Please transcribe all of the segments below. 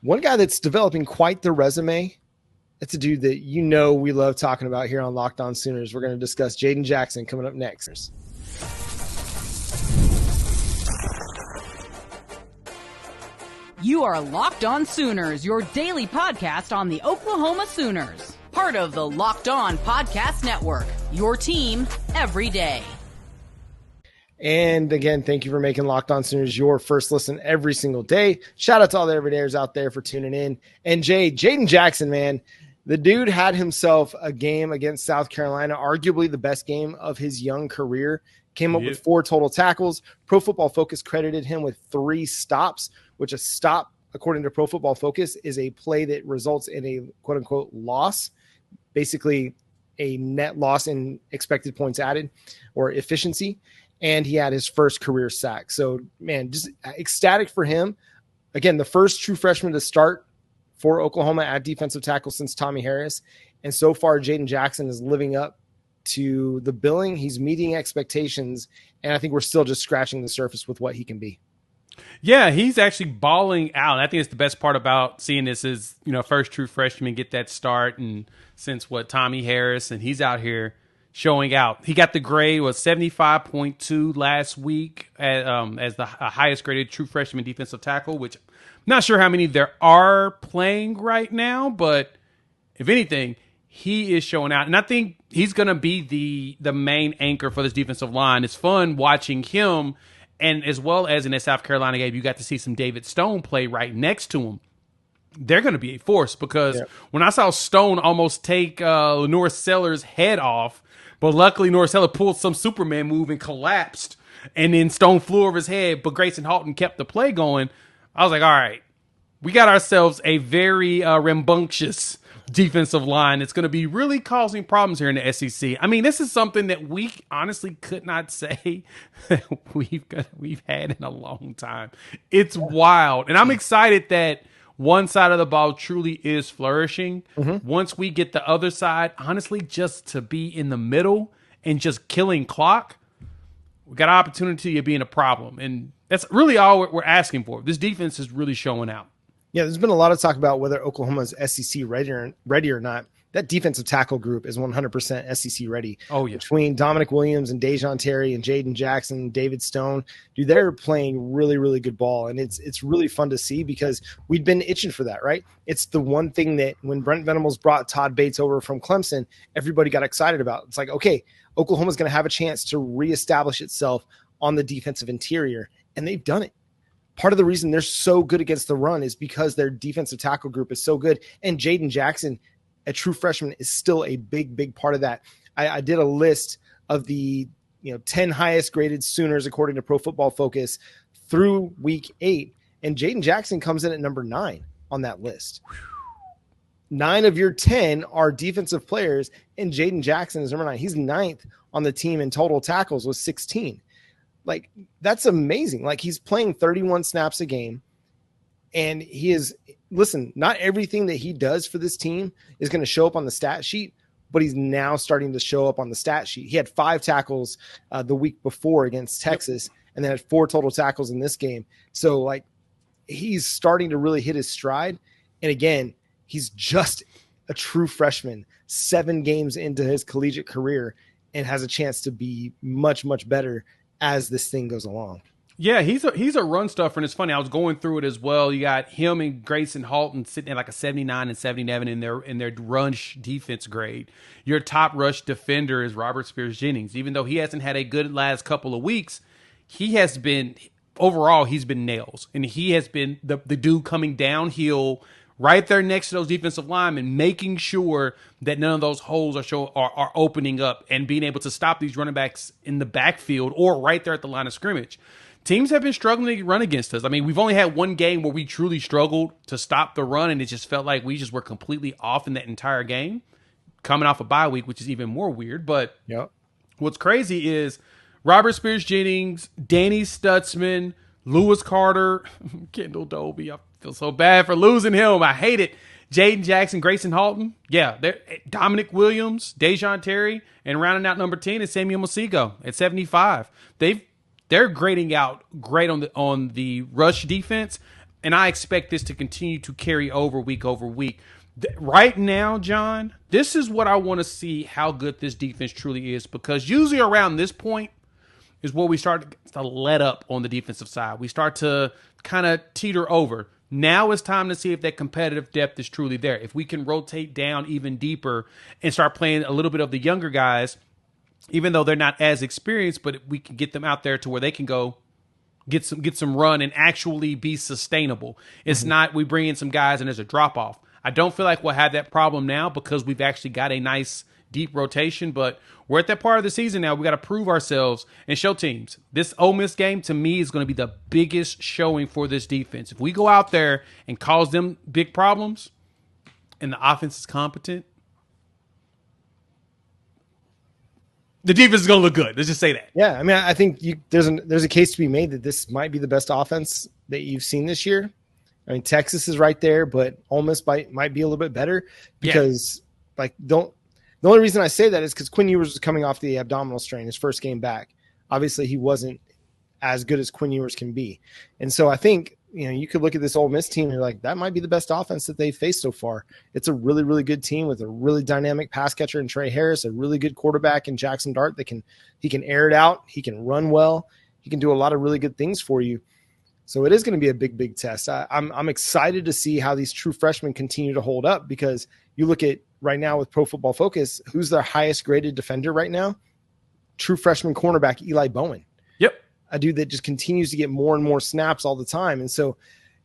One guy that's developing quite the resume, that's a dude that we love talking about here on Locked On Sooners. We're going to discuss Jayden Jackson coming up next. You are Locked On Sooners, your daily podcast on the Oklahoma Sooners. Part of the Locked On Podcast Network, your team every day. And again, thank you for making Locked On Sooners your first listen every single day. Shout out to all the everydayers out there for tuning in. And Jayden Jackson, man, the dude had himself a game against South Carolina, arguably the best game of his young career. Came up with 4 total tackles. Pro Football Focus credited him with 3 stops, which a stop, according to Pro Football Focus, is a play that results in a quote-unquote loss, basically a net loss in expected points added or efficiency. And he had his first career sack. So, man, just ecstatic for him. Again, the first true freshman to start for Oklahoma at defensive tackle since Tommie Harris. And so far, Jayden Jackson is living up to the billing. He's meeting expectations. And I think we're still just scratching the surface with what he can be. Yeah, he's actually balling out. I think it's the best part about seeing this is, first true freshman get that start. And since Tommie Harris, and he's out here showing out. He got the grade was 75.2 last week as the highest graded true freshman defensive tackle, which I'm not sure how many there are playing right now, but if anything, he is showing out. And I think he's going to be the main anchor for this defensive line. It's fun watching him. And as well as in that South Carolina game, you got to see some David Stone play right next to him. They're going to be a force because when I saw Stone almost take Lenore Sellers' head off, but luckily Lenore Sellers pulled some Superman move and collapsed, and then Stone flew over his head, but Grayson Halton kept the play going. I was like, all right, we got ourselves a very rambunctious defensive line that's going to be really causing problems here in the SEC. I mean, this is something that we honestly could not say that we've had in a long time. It's wild. And I'm excited that one side of the ball truly is flourishing. Mm-hmm. Once we get the other side, honestly, just to be in the middle and just killing clock, we got an opportunity of being a problem. And that's really all we're asking for. This defense is really showing out. Yeah, there's been a lot of talk about whether Oklahoma's SEC ready or not. That defensive tackle group is 100% SEC ready. Oh, yeah. Between Dominic Williams and Dejon Terry and Jayden Jackson, David Stone, dude, they're playing really, really good ball. And it's really fun to see because we'd been itching for that, right? It's the one thing that when Brent Venables brought Todd Bates over from Clemson, everybody got excited about. It's like, okay, Oklahoma's going to have a chance to reestablish itself on the defensive interior, and they've done it. Part of the reason they're so good against the run is because their defensive tackle group is so good. And Jayden Jackson, a true freshman, is still a big, big part of that. I did a list of the 10 highest graded Sooners according to Pro Football Focus through week 8. And Jayden Jackson comes in at number 9 on that list. 9 of your 10 are defensive players, and Jayden Jackson is number 9. He's 9th on the team in total tackles with 16. Like, that's amazing. Like, he's playing 31 snaps a game, and he is – listen, not everything that he does for this team is going to show up on the stat sheet, but he's now starting to show up on the stat sheet. He had 5 tackles the week before against Texas, and then had 4 total tackles in this game. So, like, he's starting to really hit his stride. And, again, he's just a true freshman, 7 games into his collegiate career, and has a chance to be much, much better as this thing goes along. Yeah, he's a run stuffer, and it's funny. I was going through it as well. You got him and Grayson Halton sitting at like a 79 and 77 in their rush defense grade. Your top rush defender is Robert Spears-Jennings. Even though he hasn't had a good last couple of weeks, he has been overall he's been nails, and he has been the dude coming downhill right there next to those defensive linemen, making sure that none of those holes are opening up and being able to stop these running backs in the backfield or right there at the line of scrimmage. Teams have been struggling to run against us. I mean, we've only had one game where we truly struggled to stop the run, and it just felt like we just were completely off in that entire game, coming off a bye week, which is even more weird. But what's crazy is Robert Spears-Jennings, Danny Stutzman, Lewis Carter, Kendall Dobie. I feel so bad for losing him. I hate it. Jayden Jackson, Grayson Halton. Yeah, Dominic Williams, Dejon Terry, and rounding out number 10 is Samuel Masigo at 75. They're grading out great on the rush defense. And I expect this to continue to carry over week. Right now, John, this is what I want to see how good this defense truly is, because usually around this point is where we start to let up on the defensive side. We start to kind of teeter over. Now it's time to see if that competitive depth is truly there. If we can rotate down even deeper and start playing a little bit of the younger guys, even though they're not as experienced, but we can get them out there to where they can go get some run and actually be sustainable. It's not we bring in some guys and there's a drop off. I don't feel like we'll have that problem now because we've actually got a nice deep rotation, but we're at that part of the season now. We got to prove ourselves and show teams. This Ole Miss game, to me, is going to be the biggest showing for this defense. If we go out there and cause them big problems and the offense is competent, the defense is going to look good. Let's just say that. Yeah, I mean, I think there's a case to be made that this might be the best offense that you've seen this year. I mean, Texas is right there, but Ole Miss might be a little bit better because, the only reason I say that is because Quinn Ewers was coming off the abdominal strain his first game back. Obviously, he wasn't as good as Quinn Ewers can be. And so I think, you could look at this Ole Miss team and you're like, that might be the best offense that they've faced so far. It's a really, really good team with a really dynamic pass catcher in Trey Harris, a really good quarterback in Jackson Dart that he can air it out. He can run well. He can do a lot of really good things for you. So it is going to be a big, big test. I'm excited to see how these true freshmen continue to hold up, because you look at right now with Pro Football Focus, who's their highest graded defender right now? True freshman cornerback Eli Bowen. Yep. A dude that just continues to get more and more snaps all the time. And so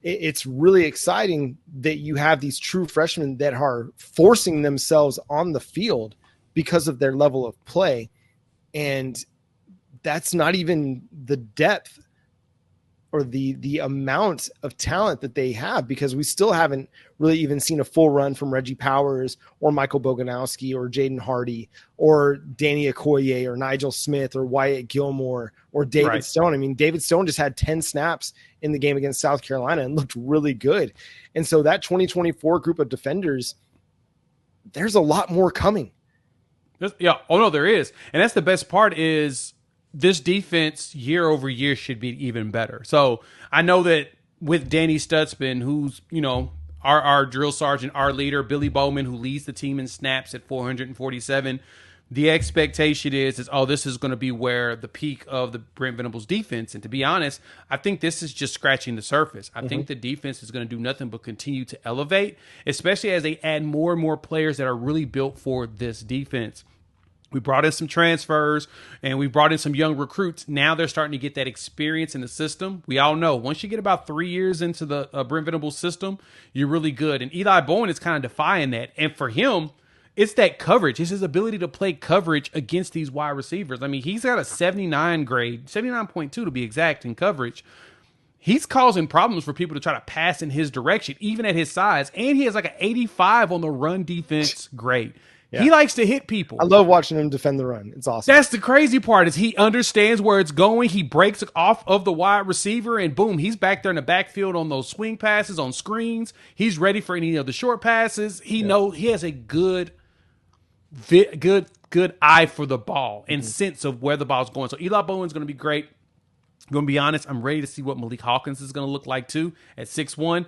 it's really exciting that you have these true freshmen that are forcing themselves on the field because of their level of play. And that's not even the depth or the amount of talent that they have, because we still haven't really even seen a full run from Reggie Powers or Michael Boganowski or Jaden Hardy or Danny Okoye or Nigel Smith or Wyatt Gilmore or David Stone. I mean, David Stone just had 10 snaps in the game against South Carolina and looked really good. And so that 2024 group of defenders, there's a lot more coming. Yeah. Oh, no, there is. And that's the best part is this defense year over year should be even better. So I know that with Danny Stutzman, who's, our drill sergeant, our leader, Billy Bowman, who leads the team in snaps at 447, the expectation is this is going to be where the peak of the Brent Venables defense. And to be honest, I think this is just scratching the surface. I think the defense is going to do nothing but continue to elevate, especially as they add more and more players that are really built for this defense. We brought in some transfers and we brought in some young recruits. Now they're starting to get that experience in the system. We all know once you get about 3 years into the Brent Venables system, you're really good. And Eli Bowen is kind of defying that. And for him, it's that coverage. It's his ability to play coverage against these wide receivers. I mean, he's got a 79 grade, 79.2 to be exact in coverage. He's causing problems for people to try to pass in his direction, even at his size. And he has like an 85 on the run defense grade. Yeah. He likes to hit people. I love watching him defend the run. It's awesome. That's the crazy part is he understands where it's going. He breaks off of the wide receiver and boom, he's back there in the backfield on those swing passes, on screens. He's ready for any of the short passes. He knows he has a good eye for the ball and sense of where the ball's going. So Eli Bowen's going to be great. I'm going to be honest. I'm ready to see what Malik Hawkins is going to look like too at 6'1".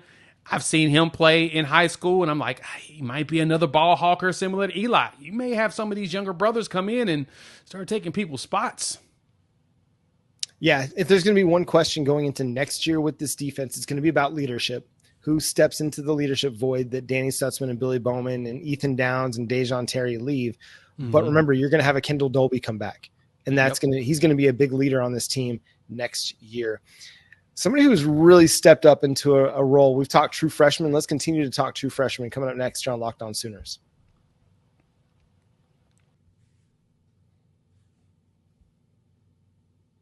I've seen him play in high school, and I'm like, he might be another ball hawker similar to Eli. You may have some of these younger brothers come in and start taking people's spots. Yeah, if there's going to be one question going into next year with this defense, it's going to be about leadership. Who steps into the leadership void that Danny Stutzman and Billy Bowman and Ethan Downs and Dejon Terry leave? But remember, you're going to have a Kendall Dolby come back, and he's going to be a big leader on this team next year. Somebody who's really stepped up into a role. We've talked true freshmen. Let's continue to talk true freshmen coming up next here on Locked On Sooners.